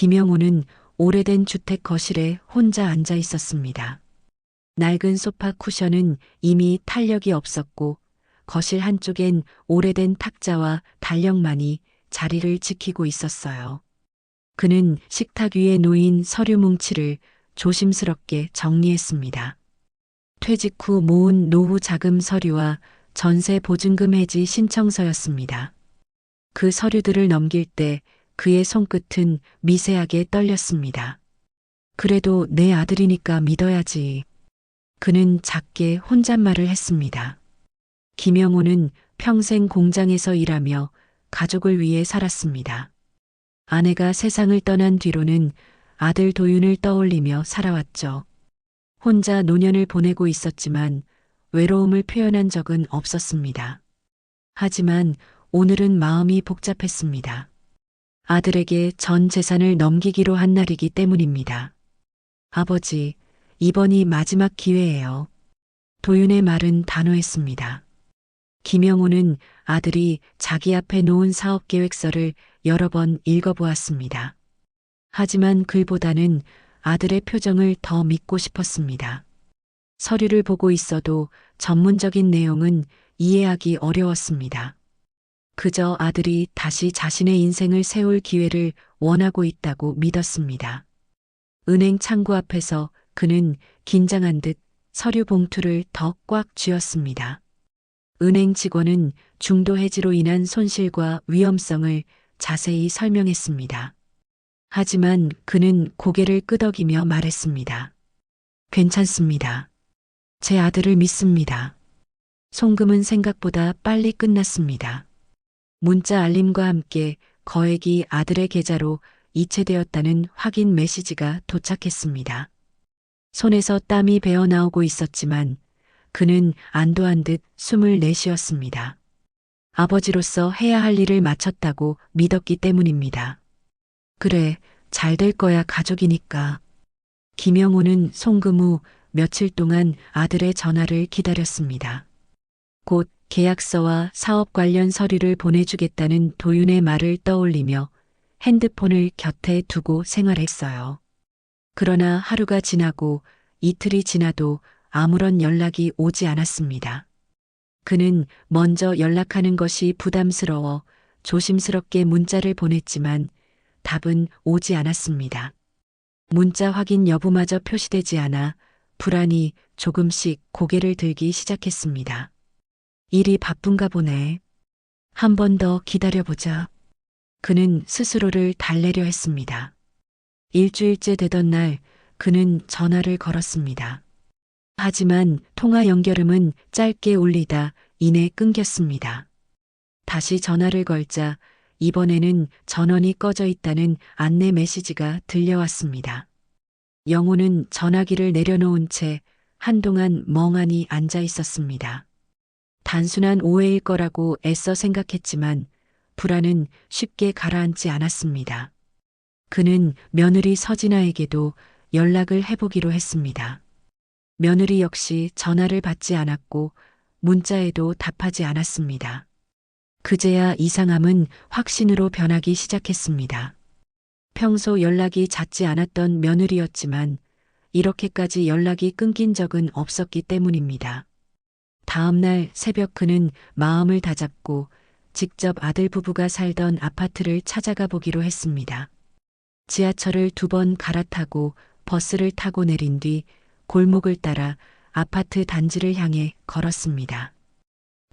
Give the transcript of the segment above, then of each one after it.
김영호는 오래된 주택 거실에 혼자 앉아 있었습니다. 낡은 소파 쿠션은 이미 탄력이 없었고 거실 한쪽엔 오래된 탁자와 달력만이 자리를 지키고 있었어요. 그는 식탁 위에 놓인 서류 뭉치를 조심스럽게 정리했습니다. 퇴직 후 모은 노후 자금 서류와 전세 보증금 해지 신청서였습니다. 그 서류들을 넘길 때 그의 손끝은 미세하게 떨렸습니다. 그래도 내 아들이니까 믿어야지. 그는 작게 혼잣말을 했습니다. 김영호는 평생 공장에서 일하며 가족을 위해 살았습니다. 아내가 세상을 떠난 뒤로는 아들 도윤을 떠올리며 살아왔죠. 혼자 노년을 보내고 있었지만 외로움을 표현한 적은 없었습니다. 하지만 오늘은 마음이 복잡했습니다. 아들에게 전 재산을 넘기기로 한 날이기 때문입니다. 아버지, 이번이 마지막 기회예요. 도윤의 말은 단호했습니다. 김영호는 아들이 자기 앞에 놓은 사업계획서를 여러 번 읽어보았습니다. 하지만 글보다는 아들의 표정을 더 믿고 싶었습니다. 서류를 보고 있어도 전문적인 내용은 이해하기 어려웠습니다. 그저 아들이 다시 자신의 인생을 세울 기회를 원하고 있다고 믿었습니다. 은행 창구 앞에서 그는 긴장한 듯 서류 봉투를 더 꽉 쥐었습니다. 은행 직원은 중도 해지로 인한 손실과 위험성을 자세히 설명했습니다. 하지만 그는 고개를 끄덕이며 말했습니다. 괜찮습니다. 제 아들을 믿습니다. 송금은 생각보다 빨리 끝났습니다. 문자 알림과 함께 거액이 아들의 계좌로 이체되었다는 확인 메시지가 도착했습니다. 손에서 땀이 배어 나오고 있었지만 그는 안도한 듯 숨을 내쉬었습니다. 아버지로서 해야 할 일을 마쳤다고 믿었기 때문입니다. 그래, 잘 될 거야 가족이니까. 김영호는 송금 후 며칠 동안 아들의 전화를 기다렸습니다. 곧 계약서와 사업 관련 서류를 보내주겠다는 도윤의 말을 떠올리며 핸드폰을 곁에 두고 생활했어요. 그러나 하루가 지나고 이틀이 지나도 아무런 연락이 오지 않았습니다. 그는 먼저 연락하는 것이 부담스러워 조심스럽게 문자를 보냈지만 답은 오지 않았습니다. 문자 확인 여부마저 표시되지 않아 불안이 조금씩 고개를 들기 시작했습니다. 일이 바쁜가 보네. 한 번 더 기다려보자. 그는 스스로를 달래려 했습니다. 일주일째 되던 날 그는 전화를 걸었습니다. 하지만 통화 연결음은 짧게 울리다 이내 끊겼습니다. 다시 전화를 걸자 이번에는 전원이 꺼져 있다는 안내 메시지가 들려왔습니다. 영호는 전화기를 내려놓은 채 한동안 멍하니 앉아 있었습니다. 단순한 오해일 거라고 애써 생각했지만 불안은 쉽게 가라앉지 않았습니다. 그는 며느리 서진아에게도 연락을 해보기로 했습니다. 며느리 역시 전화를 받지 않았고 문자에도 답하지 않았습니다. 그제야 이상함은 확신으로 변하기 시작했습니다. 평소 연락이 잦지 않았던 며느리였지만 이렇게까지 연락이 끊긴 적은 없었기 때문입니다. 다음 날 새벽 그는 마음을 다잡고 직접 아들 부부가 살던 아파트를 찾아가 보기로 했습니다. 지하철을 2번 갈아타고 버스를 타고 내린 뒤 골목을 따라 아파트 단지를 향해 걸었습니다.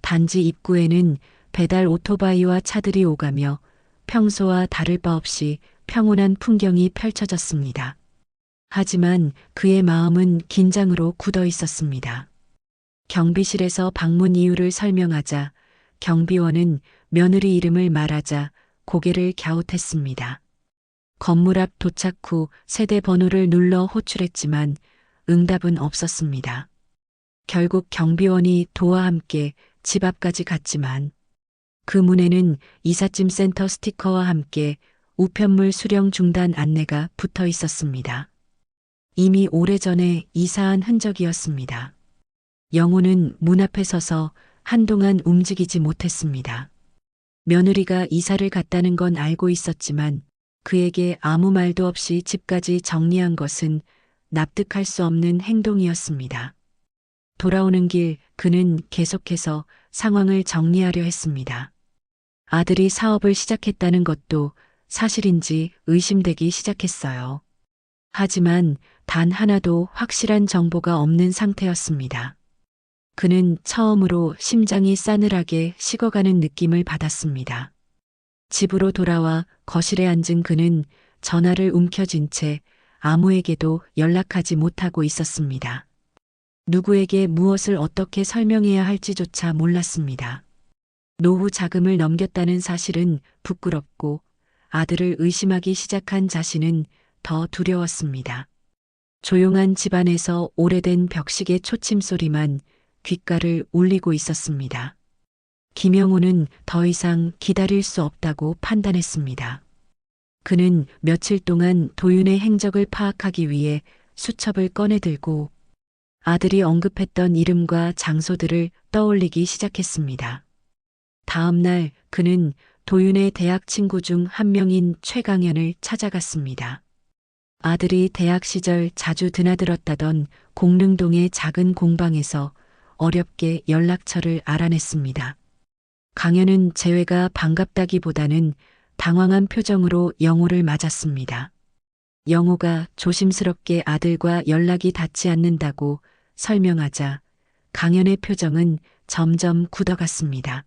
단지 입구에는 배달 오토바이와 차들이 오가며 평소와 다를 바 없이 평온한 풍경이 펼쳐졌습니다. 하지만 그의 마음은 긴장으로 굳어 있었습니다. 경비실에서 방문 이유를 설명하자 경비원은 며느리 이름을 말하자 고개를 갸웃했습니다. 건물 앞 도착 후 세대 번호를 눌러 호출했지만 응답은 없었습니다. 결국 경비원이 도와 함께 집 앞까지 갔지만 그 문에는 이삿짐 센터 스티커와 함께 우편물 수령 중단 안내가 붙어 있었습니다. 이미 오래전에 이사한 흔적이었습니다. 영호는 문 앞에 서서 한동안 움직이지 못했습니다. 며느리가 이사를 갔다는 건 알고 있었지만 그에게 아무 말도 없이 집까지 정리한 것은 납득할 수 없는 행동이었습니다. 돌아오는 길 그는 계속해서 상황을 정리하려 했습니다. 아들이 사업을 시작했다는 것도 사실인지 의심되기 시작했어요. 하지만 단 하나도 확실한 정보가 없는 상태였습니다. 그는 처음으로 심장이 싸늘하게 식어가는 느낌을 받았습니다. 집으로 돌아와 거실에 앉은 그는 전화를 움켜쥔 채 아무에게도 연락하지 못하고 있었습니다. 누구에게 무엇을 어떻게 설명해야 할지조차 몰랐습니다. 노후 자금을 넘겼다는 사실은 부끄럽고 아들을 의심하기 시작한 자신은 더 두려웠습니다. 조용한 집안에서 오래된 벽식의 초침 소리만 귓가를 울리고 있었습니다. 김영우는 더 이상 기다릴 수 없다고 판단했습니다. 그는 며칠 동안 도윤의 행적을 파악하기 위해 수첩을 꺼내들고 아들이 언급했던 이름과 장소들을 떠올리기 시작했습니다. 다음 날 그는 도윤의 대학 친구 중 한 명인 최강현을 찾아갔습니다. 아들이 대학 시절 자주 드나들었다던 공릉동의 작은 공방에서 어렵게 연락처를 알아냈습니다. 강현은 재회가 반갑다기보다는 당황한 표정으로 영호를 맞았습니다. 영호가 조심스럽게 아들과 연락이 닿지 않는다고 설명하자 강현의 표정은 점점 굳어갔습니다.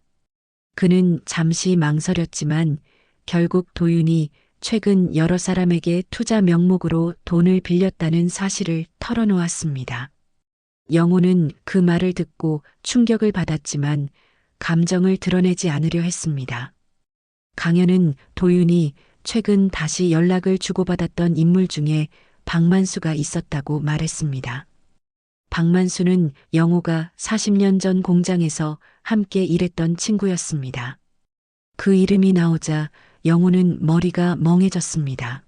그는 잠시 망설였지만 결국 도윤이 최근 여러 사람에게 투자 명목으로 돈을 빌렸다는 사실을 털어놓았습니다. 영호는 그 말을 듣고 충격을 받았지만 감정을 드러내지 않으려 했습니다. 강현은 도윤이 최근 다시 연락을 주고받았던 인물 중에 박만수가 있었다고 말했습니다. 박만수는 영호가 40년 전 공장에서 함께 일했던 친구였습니다. 그 이름이 나오자 영호는 머리가 멍해졌습니다.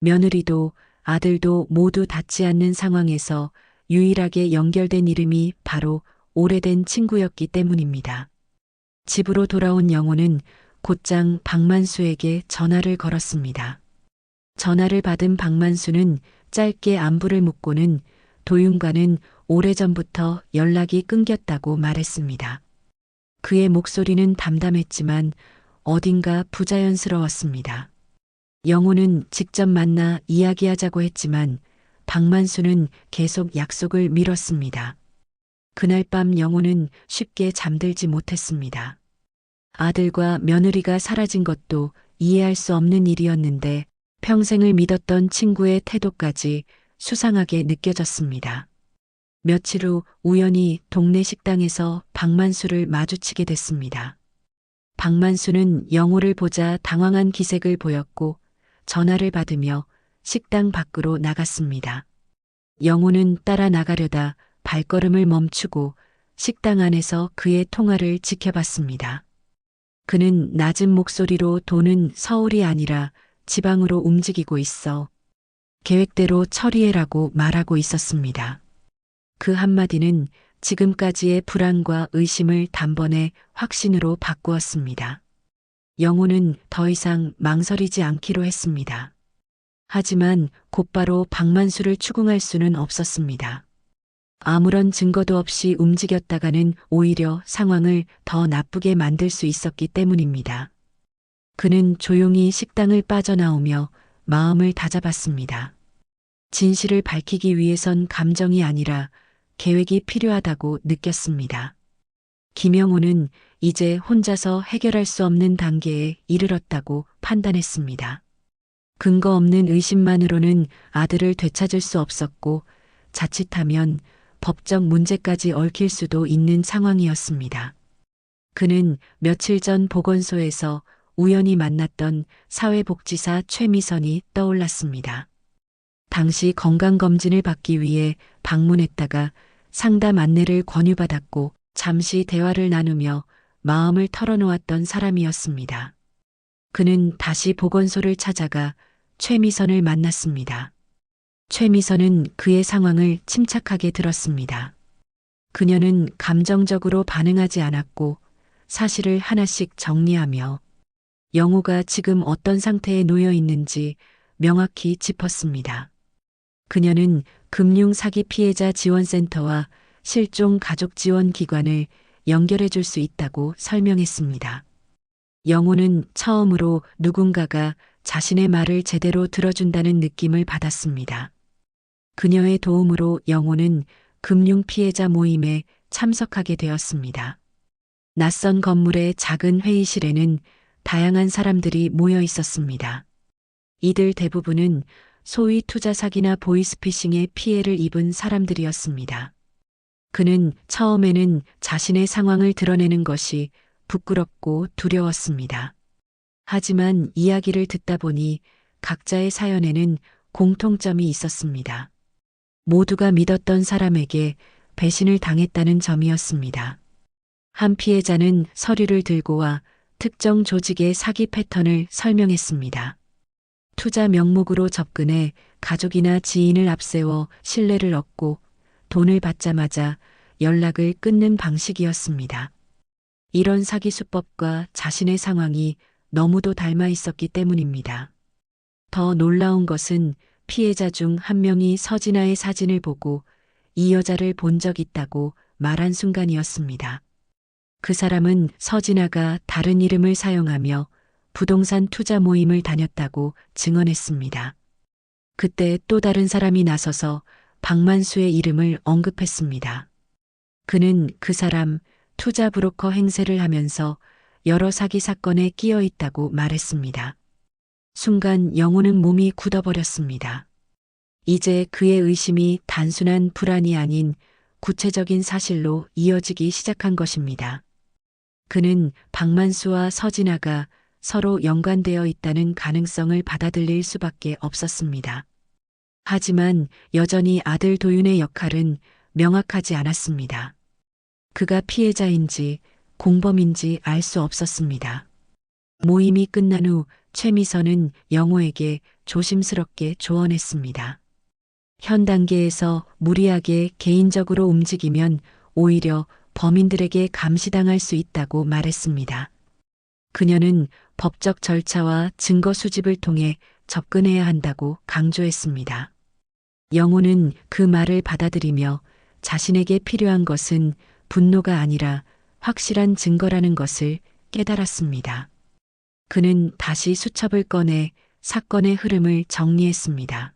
며느리도 아들도 모두 닿지 않는 상황에서 유일하게 연결된 이름이 바로 오래된 친구였기 때문입니다. 집으로 돌아온 영호는 곧장 박만수에게 전화를 걸었습니다. 전화를 받은 박만수는 짧게 안부를 묻고는 도윤과는 오래전부터 연락이 끊겼다고 말했습니다. 그의 목소리는 담담했지만 어딘가 부자연스러웠습니다. 영호는 직접 만나 이야기하자고 했지만 박만수는 계속 약속을 미뤘습니다. 그날 밤 영호는 쉽게 잠들지 못했습니다. 아들과 며느리가 사라진 것도 이해할 수 없는 일이었는데 평생을 믿었던 친구의 태도까지 수상하게 느껴졌습니다. 며칠 후 우연히 동네 식당에서 박만수를 마주치게 됐습니다. 박만수는 영호를 보자 당황한 기색을 보였고 전화를 받으며 식당 밖으로 나갔습니다. 영호는 따라 나가려다 발걸음을 멈추고 식당 안에서 그의 통화를 지켜봤습니다. 그는 낮은 목소리로 돈은 서울이 아니라 지방으로 움직이고 있어 계획대로 처리해라고 말하고 있었습니다. 그 한마디는 지금까지의 불안과 의심을 단번에 확신으로 바꾸었습니다. 영호는 더 이상 망설이지 않기로 했습니다. 하지만 곧바로 박만수를 추궁할 수는 없었습니다. 아무런 증거도 없이 움직였다가는 오히려 상황을 더 나쁘게 만들 수 있었기 때문입니다. 그는 조용히 식당을 빠져나오며 마음을 다잡았습니다. 진실을 밝히기 위해선 감정이 아니라 계획이 필요하다고 느꼈습니다. 김영호는 이제 혼자서 해결할 수 없는 단계에 이르렀다고 판단했습니다. 근거 없는 의심만으로는 아들을 되찾을 수 없었고 자칫하면 법적 문제까지 얽힐 수도 있는 상황이었습니다. 그는 며칠 전 보건소에서 우연히 만났던 사회복지사 최미선이 떠올랐습니다. 당시 건강검진을 받기 위해 방문했다가 상담 안내를 권유받았고 잠시 대화를 나누며 마음을 털어놓았던 사람이었습니다. 그는 다시 보건소를 찾아가 최미선을 만났습니다. 최미선은 그의 상황을 침착하게 들었습니다. 그녀는 감정적으로 반응하지 않았고 사실을 하나씩 정리하며 영호가 지금 어떤 상태에 놓여 있는지 명확히 짚었습니다. 그녀는 금융 사기 피해자 지원센터와 실종 가족 지원 기관을 연결해 줄 수 있다고 설명했습니다. 영호는 처음으로 누군가가 자신의 말을 제대로 들어준다는 느낌을 받았습니다. 그녀의 도움으로 영호는 금융 피해자 모임에 참석하게 되었습니다. 낯선 건물의 작은 회의실에는 다양한 사람들이 모여 있었습니다. 이들 대부분은 소위 투자 사기나 보이스피싱의 피해를 입은 사람들이었습니다. 그는 처음에는 자신의 상황을 드러내는 것이 부끄럽고 두려웠습니다. 하지만 이야기를 듣다 보니 각자의 사연에는 공통점이 있었습니다. 모두가 믿었던 사람에게 배신을 당했다는 점이었습니다. 한 피해자는 서류를 들고 와 특정 조직의 사기 패턴을 설명했습니다. 투자 명목으로 접근해 가족이나 지인을 앞세워 신뢰를 얻고 돈을 받자마자 연락을 끊는 방식이었습니다. 이런 사기 수법과 자신의 상황이 너무도 닮아 있었기 때문입니다. 더 놀라운 것은 피해자 중 한 명이 서진아의 사진을 보고 이 여자를 본 적 있다고 말한 순간이었습니다. 그 사람은 서진아가 다른 이름을 사용하며 부동산 투자 모임을 다녔다고 증언했습니다. 그때 또 다른 사람이 나서서 박만수의 이름을 언급했습니다. 그는 그 사람 투자 브로커 행세를 하면서 여러 사기 사건에 끼어 있다고 말했습니다. 순간 영호는 몸이 굳어버렸습니다. 이제 그의 의심이 단순한 불안이 아닌 구체적인 사실로 이어지기 시작한 것입니다. 그는 박만수와 서진아가 서로 연관되어 있다는 가능성을 받아들일 수밖에 없었습니다. 하지만 여전히 아들 도윤의 역할은 명확하지 않았습니다. 그가 피해자인지 공범인지 알 수 없었습니다. 모임이 끝난 후 최미선은 영호에게 조심스럽게 조언했습니다. 현 단계에서 무리하게 개인적으로 움직이면 오히려 범인들에게 감시당할 수 있다고 말했습니다. 그녀는 법적 절차와 증거 수집을 통해 접근해야 한다고 강조했습니다. 영호는 그 말을 받아들이며 자신에게 필요한 것은 분노가 아니라 확실한 증거라는 것을 깨달았습니다. 그는 다시 수첩을 꺼내 사건의 흐름을 정리했습니다.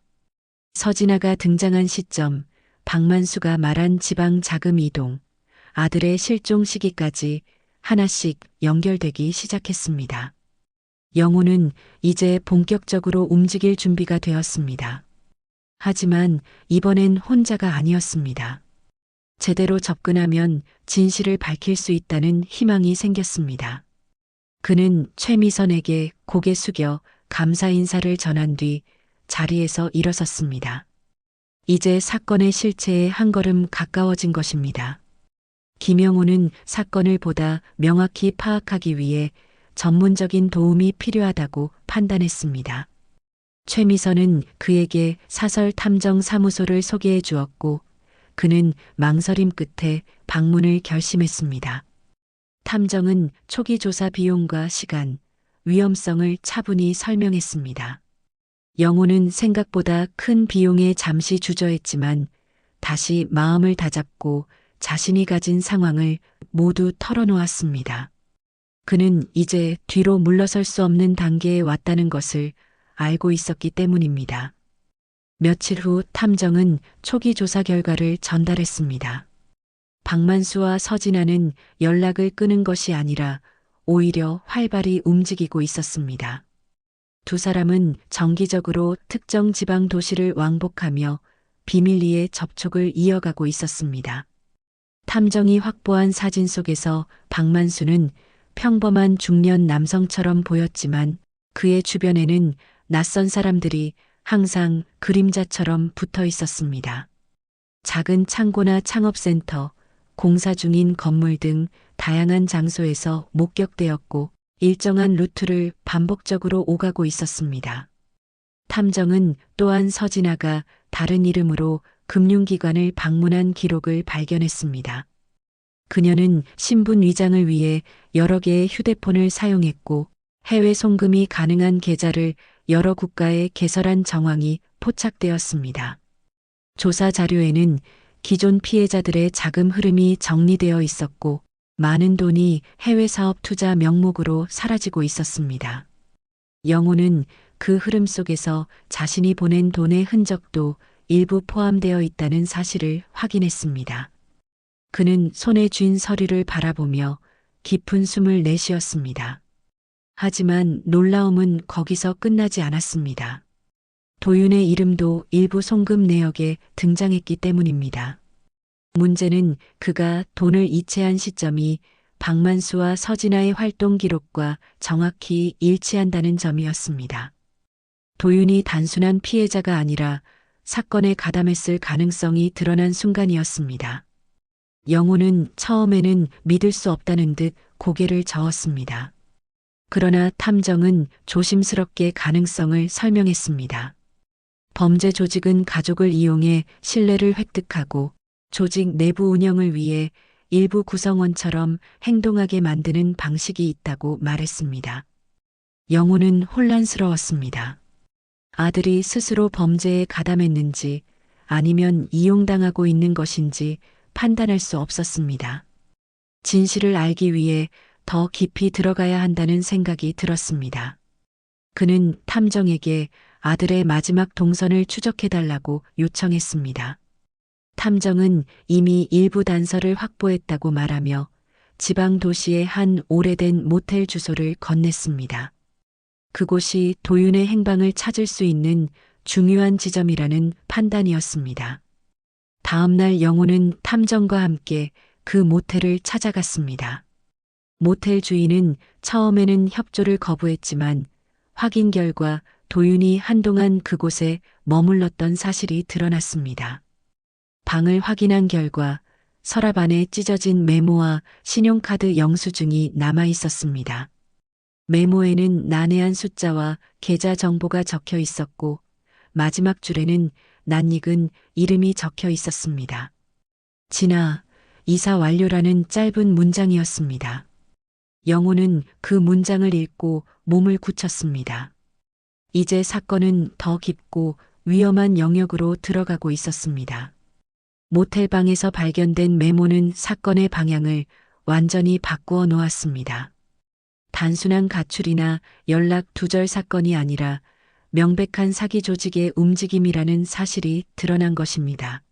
서진아가 등장한 시점, 박만수가 말한 지방 자금 이동, 아들의 실종 시기까지 하나씩 연결되기 시작했습니다. 영호는 이제 본격적으로 움직일 준비가 되었습니다. 하지만 이번엔 혼자가 아니었습니다. 제대로 접근하면 진실을 밝힐 수 있다는 희망이 생겼습니다. 그는 최미선에게 고개 숙여 감사 인사를 전한 뒤 자리에서 일어섰습니다. 이제 사건의 실체에 한 걸음 가까워진 것입니다. 김영호는 사건을 보다 명확히 파악하기 위해 전문적인 도움이 필요하다고 판단했습니다. 최미선은 그에게 사설 탐정 사무소를 소개해 주었고 그는 망설임 끝에 방문을 결심했습니다. 탐정은 초기 조사 비용과 시간, 위험성을 차분히 설명했습니다. 영호는 생각보다 큰 비용에 잠시 주저했지만 다시 마음을 다잡고 자신이 가진 상황을 모두 털어놓았습니다. 그는 이제 뒤로 물러설 수 없는 단계에 왔다는 것을 알고 있었기 때문입니다. 며칠 후 탐정은 초기 조사 결과를 전달했습니다. 박만수와 서진아는 연락을 끊은 것이 아니라 오히려 활발히 움직이고 있었습니다. 두 사람은 정기적으로 특정 지방 도시를 왕복하며 비밀리에 접촉을 이어가고 있었습니다. 탐정이 확보한 사진 속에서 박만수는 평범한 중년 남성처럼 보였지만 그의 주변에는 낯선 사람들이 항상 그림자처럼 붙어 있었습니다. 작은 창고나 창업센터, 공사 중인 건물 등 다양한 장소에서 목격되었고 일정한 루트를 반복적으로 오가고 있었습니다. 탐정은 또한 서진아가 다른 이름으로 금융기관을 방문한 기록을 발견했습니다. 그녀는 신분 위장을 위해 여러 개의 휴대폰을 사용했고 해외 송금이 가능한 계좌를 여러 국가에 개설한 정황이 포착되었습니다. 조사 자료에는 기존 피해자들의 자금 흐름이 정리되어 있었고 많은 돈이 해외 사업 투자 명목으로 사라지고 있었습니다. 영호는 그 흐름 속에서 자신이 보낸 돈의 흔적도 일부 포함되어 있다는 사실을 확인했습니다. 그는 손에 쥔 서류를 바라보며 깊은 숨을 내쉬었습니다. 하지만 놀라움은 거기서 끝나지 않았습니다. 도윤의 이름도 일부 송금 내역에 등장했기 때문입니다. 문제는 그가 돈을 이체한 시점이 박만수와 서진아의 활동 기록과 정확히 일치한다는 점이었습니다. 도윤이 단순한 피해자가 아니라 사건에 가담했을 가능성이 드러난 순간이었습니다. 영호는 처음에는 믿을 수 없다는 듯 고개를 저었습니다. 그러나 탐정은 조심스럽게 가능성을 설명했습니다. 범죄 조직은 가족을 이용해 신뢰를 획득하고 조직 내부 운영을 위해 일부 구성원처럼 행동하게 만드는 방식이 있다고 말했습니다. 영호는 혼란스러웠습니다. 아들이 스스로 범죄에 가담했는지 아니면 이용당하고 있는 것인지 판단할 수 없었습니다. 진실을 알기 위해 더 깊이 들어가야 한다는 생각이 들었습니다. 그는 탐정에게 아들의 마지막 동선을 추적해달라고 요청했습니다. 탐정은 이미 일부 단서를 확보했다고 말하며 지방 도시의 한 오래된 모텔 주소를 건넸습니다. 그곳이 도윤의 행방을 찾을 수 있는 중요한 지점이라는 판단이었습니다. 다음 날 영호는 탐정과 함께 그 모텔을 찾아갔습니다. 모텔 주인은 처음에는 협조를 거부했지만 확인 결과 도윤이 한동안 그곳에 머물렀던 사실이 드러났습니다. 방을 확인한 결과 서랍 안에 찢어진 메모와 신용카드 영수증이 남아 있었습니다. 메모에는 난해한 숫자와 계좌 정보가 적혀 있었고 마지막 줄에는 낯익은 이름이 적혀 있었습니다. 진아, 이사 완료라는 짧은 문장이었습니다. 영호는 그 문장을 읽고 몸을 굳혔습니다. 이제 사건은 더 깊고 위험한 영역으로 들어가고 있었습니다. 모텔방에서 발견된 메모는 사건의 방향을 완전히 바꾸어 놓았습니다. 단순한 가출이나 연락 두절 사건이 아니라 명백한 사기 조직의 움직임이라는 사실이 드러난 것입니다.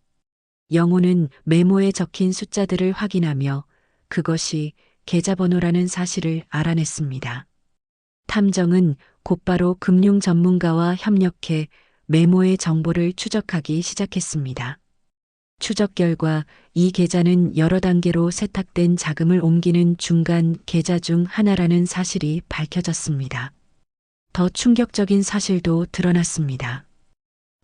영호는 메모에 적힌 숫자들을 확인하며 그것이 계좌번호라는 사실을 알아냈습니다. 탐정은 곧바로 금융 전문가와 협력해 메모의 정보를 추적하기 시작했습니다. 추적 결과 이 계좌는 여러 단계로 세탁된 자금을 옮기는 중간 계좌 중 하나라는 사실이 밝혀졌습니다. 더 충격적인 사실도 드러났습니다.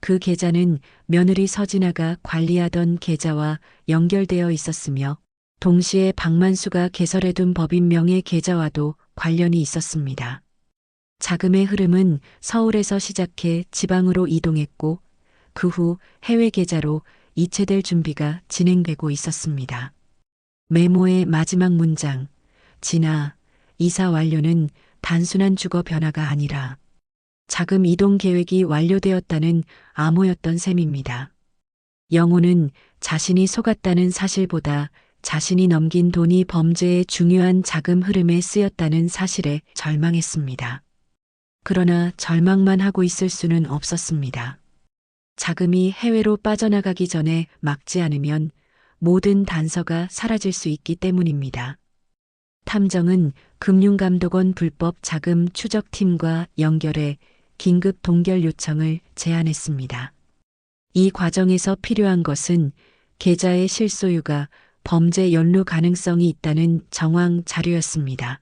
그 계좌는 며느리 서진아가 관리하던 계좌와 연결되어 있었으며 동시에 박만수가 개설해둔 법인명의 계좌와도 관련이 있었습니다. 자금의 흐름은 서울에서 시작해 지방으로 이동했고 그 후 해외 계좌로 이체될 준비가 진행되고 있었습니다. 메모의 마지막 문장, 진아, 이사 완료는 단순한 주거 변화가 아니라 자금 이동 계획이 완료되었다는 암호였던 셈입니다. 영호는 자신이 속았다는 사실보다 자신이 넘긴 돈이 범죄의 중요한 자금 흐름에 쓰였다는 사실에 절망했습니다. 그러나 절망만 하고 있을 수는 없었습니다. 자금이 해외로 빠져나가기 전에 막지 않으면 모든 단서가 사라질 수 있기 때문입니다. 탐정은 금융감독원 불법 자금 추적팀과 연결해 긴급 동결 요청을 제안했습니다. 이 과정에서 필요한 것은 계좌의 실소유가 범죄 연루 가능성이 있다는 정황 자료였습니다.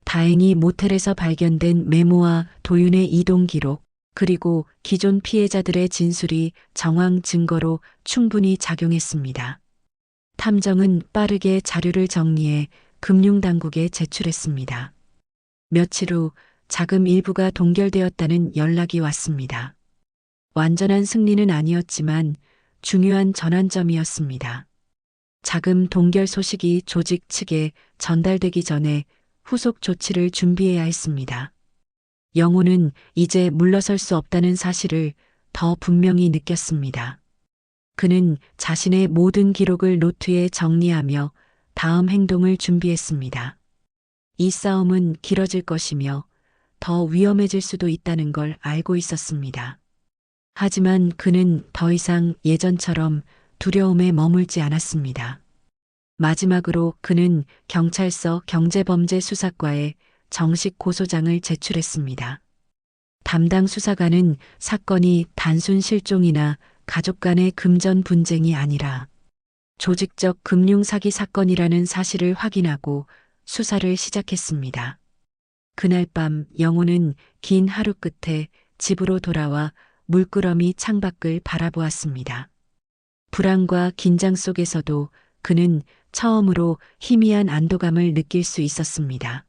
다행히 모텔에서 발견된 메모와 도윤의 이동 기록, 그리고 기존 피해자들의 진술이 정황 증거로 충분히 작용했습니다. 탐정은 빠르게 자료를 정리해 금융당국에 제출했습니다. 며칠 후 자금 일부가 동결되었다는 연락이 왔습니다. 완전한 승리는 아니었지만 중요한 전환점이었습니다. 자금 동결 소식이 조직 측에 전달되기 전에 후속 조치를 준비해야 했습니다. 영호는 이제 물러설 수 없다는 사실을 더 분명히 느꼈습니다. 그는 자신의 모든 기록을 노트에 정리하며 다음 행동을 준비했습니다. 이 싸움은 길어질 것이며 더 위험해질 수도 있다는 걸 알고 있었습니다. 하지만 그는 더 이상 예전처럼 두려움에 머물지 않았습니다. 마지막으로 그는 경찰서 경제범죄수사과에 정식 고소장을 제출했습니다. 담당 수사관은 사건이 단순 실종이나 가족 간의 금전 분쟁이 아니라 조직적 금융사기 사건이라는 사실을 확인하고 수사를 시작했습니다. 그날 밤 영호는 긴 하루 끝에 집으로 돌아와 물끄러미 창밖을 바라보았습니다. 불안과 긴장 속에서도 그는 처음으로 희미한 안도감을 느낄 수 있었습니다.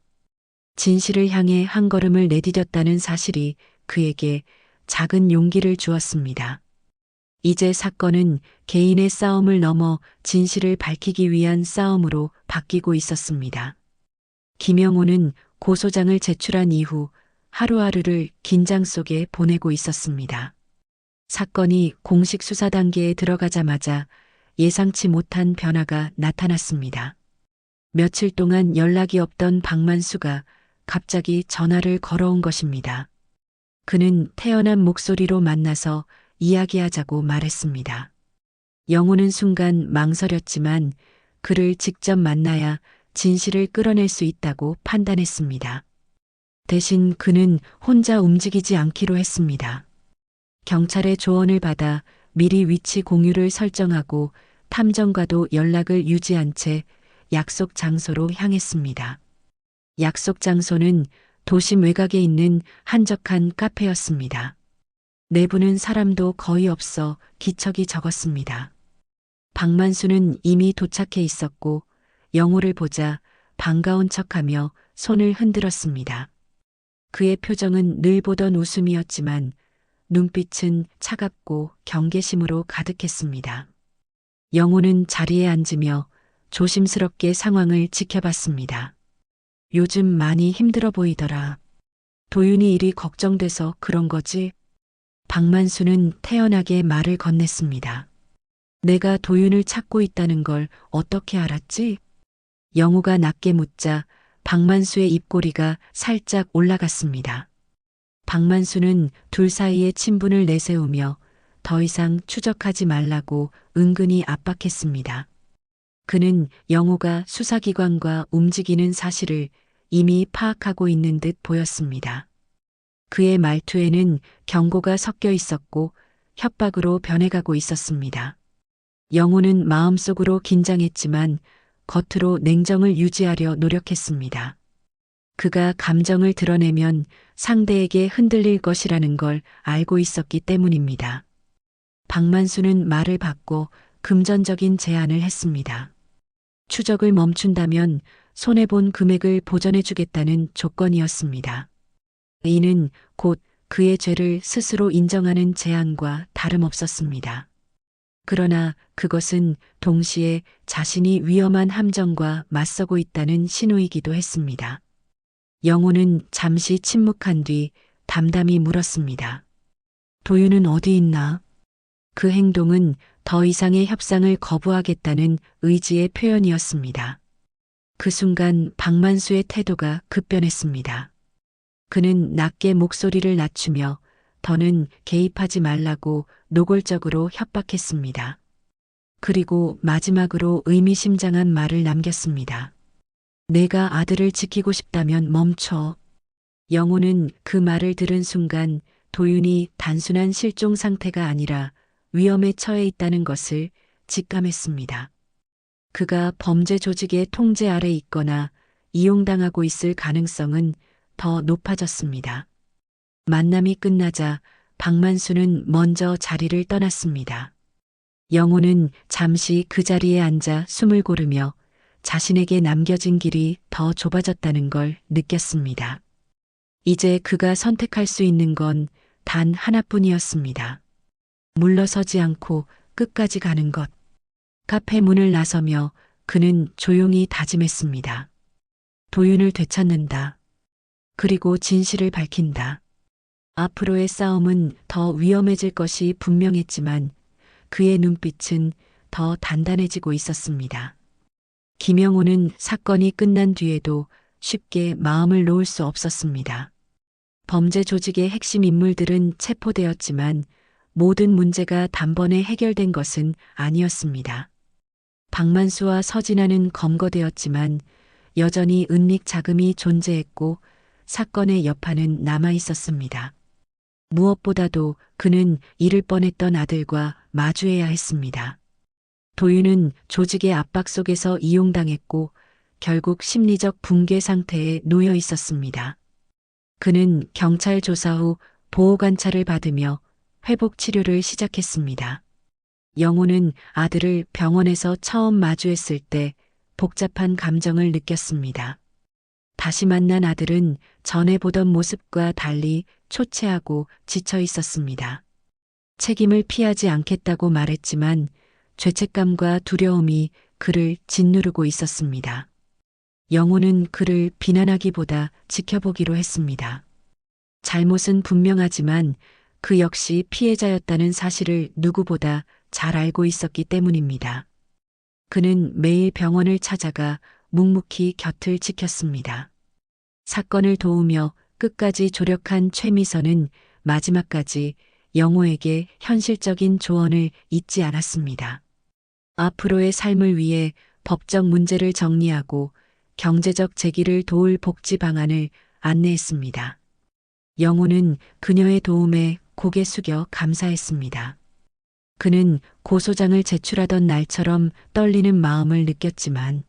진실을 향해 한 걸음을 내디뎠다는 사실이 그에게 작은 용기를 주었습니다. 이제 사건은 개인의 싸움을 넘어 진실을 밝히기 위한 싸움으로 바뀌고 있었습니다. 김영호는 고소장을 제출한 이후 하루하루를 긴장 속에 보내고 있었습니다. 사건이 공식 수사 단계에 들어가자마자 예상치 못한 변화가 나타났습니다. 며칠 동안 연락이 없던 박만수가 갑자기 전화를 걸어온 것입니다. 그는 태연한 목소리로 만나서 이야기하자고 말했습니다. 영호는 순간 망설였지만 그를 직접 만나야 진실을 끌어낼 수 있다고 판단했습니다. 대신 그는 혼자 움직이지 않기로 했습니다. 경찰의 조언을 받아 미리 위치 공유를 설정하고 탐정과도 연락을 유지한 채 약속 장소로 향했습니다. 약속 장소는 도심 외곽에 있는 한적한 카페였습니다. 내부는 사람도 거의 없어 기척이 적었습니다. 박만수는 이미 도착해 있었고 영호를 보자 반가운 척하며 손을 흔들었습니다. 그의 표정은 늘 보던 웃음이었지만 눈빛은 차갑고 경계심으로 가득했습니다. 영호는 자리에 앉으며 조심스럽게 상황을 지켜봤습니다. 요즘 많이 힘들어 보이더라. 도윤이 일이 걱정돼서 그런 거지? 박만수는 태연하게 말을 건넸습니다. 내가 도윤을 찾고 있다는 걸 어떻게 알았지? 영호가 낮게 묻자 박만수의 입꼬리가 살짝 올라갔습니다. 박만수는 둘 사이의 친분을 내세우며 더 이상 추적하지 말라고 은근히 압박했습니다. 그는 영호가 수사기관과 움직이는 사실을 이미 파악하고 있는 듯 보였습니다. 그의 말투에는 경고가 섞여 있었고 협박으로 변해가고 있었습니다. 영호는 마음속으로 긴장했지만 겉으로 냉정을 유지하려 노력했습니다. 그가 감정을 드러내면 상대에게 흔들릴 것이라는 걸 알고 있었기 때문입니다. 박만수는 말을 받고 금전적인 제안을 했습니다. 추적을 멈춘다면 손해본 금액을 보전해주겠다는 조건이었습니다. 이는 곧 그의 죄를 스스로 인정하는 제안과 다름없었습니다. 그러나 그것은 동시에 자신이 위험한 함정과 맞서고 있다는 신호이기도 했습니다. 영호는 잠시 침묵한 뒤 담담히 물었습니다. 도윤은 어디 있나? 그 행동은 더 이상의 협상을 거부하겠다는 의지의 표현이었습니다. 그 순간 박만수의 태도가 급변했습니다. 그는 낮게 목소리를 낮추며 더는 개입하지 말라고 노골적으로 협박했습니다. 그리고 마지막으로 의미심장한 말을 남겼습니다. 내가 아들을 지키고 싶다면 멈춰. 영호는 그 말을 들은 순간 도윤이 단순한 실종 상태가 아니라 위험에 처해 있다는 것을 직감했습니다. 그가 범죄 조직의 통제 아래 있거나 이용당하고 있을 가능성은 더 높아졌습니다. 만남이 끝나자 박만수는 먼저 자리를 떠났습니다. 영호는 잠시 그 자리에 앉아 숨을 고르며 자신에게 남겨진 길이 더 좁아졌다는 걸 느꼈습니다. 이제 그가 선택할 수 있는 건 단 하나뿐이었습니다. 물러서지 않고 끝까지 가는 것. 카페 문을 나서며 그는 조용히 다짐했습니다. 도윤을 되찾는다. 그리고 진실을 밝힌다. 앞으로의 싸움은 더 위험해질 것이 분명했지만 그의 눈빛은 더 단단해지고 있었습니다. 김영호는 사건이 끝난 뒤에도 쉽게 마음을 놓을 수 없었습니다. 범죄 조직의 핵심 인물들은 체포되었지만 모든 문제가 단번에 해결된 것은 아니었습니다. 박만수와 서진아는 검거되었지만 여전히 은닉 자금이 존재했고 사건의 여파는 남아 있었습니다. 무엇보다도 그는 잃을 뻔했던 아들과 마주해야 했습니다. 도윤은 조직의 압박 속에서 이용당했고 결국 심리적 붕괴 상태에 놓여 있었습니다. 그는 경찰 조사 후 보호관찰을 받으며 회복 치료를 시작했습니다. 영호는 아들을 병원에서 처음 마주했을 때 복잡한 감정을 느꼈습니다. 다시 만난 아들은 전에 보던 모습과 달리 초췌하고 지쳐 있었습니다. 책임을 피하지 않겠다고 말했지만 죄책감과 두려움이 그를 짓누르고 있었습니다. 영호는 그를 비난하기보다 지켜보기로 했습니다. 잘못은 분명하지만 그 역시 피해자였다는 사실을 누구보다 잘 알고 있었기 때문입니다. 그는 매일 병원을 찾아가 묵묵히 곁을 지켰습니다. 사건을 도우며 끝까지 조력한 최미선은 마지막까지 영호에게 현실적인 조언을 잊지 않았습니다. 앞으로의 삶을 위해 법적 문제를 정리하고 경제적 재기를 도울 복지 방안을 안내했습니다. 영호는 그녀의 도움에 고개 숙여 감사했습니다. 그는 고소장을 제출하던 날처럼 떨리는 마음을 느꼈지만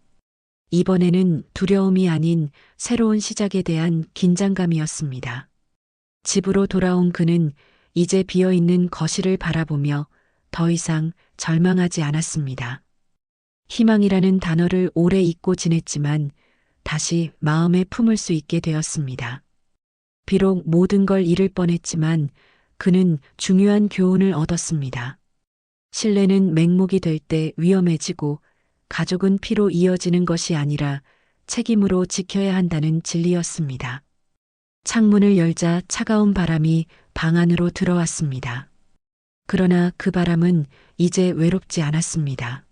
이번에는 두려움이 아닌 새로운 시작에 대한 긴장감이었습니다. 집으로 돌아온 그는 이제 비어있는 거실을 바라보며 더 이상 절망하지 않았습니다. 희망이라는 단어를 오래 잊고 지냈지만 다시 마음에 품을 수 있게 되었습니다. 비록 모든 걸 잃을 뻔했지만 그는 중요한 교훈을 얻었습니다. 신뢰는 맹목이 될 때 위험해지고 가족은 피로 이어지는 것이 아니라 책임으로 지켜야 한다는 진리였습니다. 창문을 열자 차가운 바람이 방 안으로 들어왔습니다. 그러나 그 바람은 이제 외롭지 않았습니다.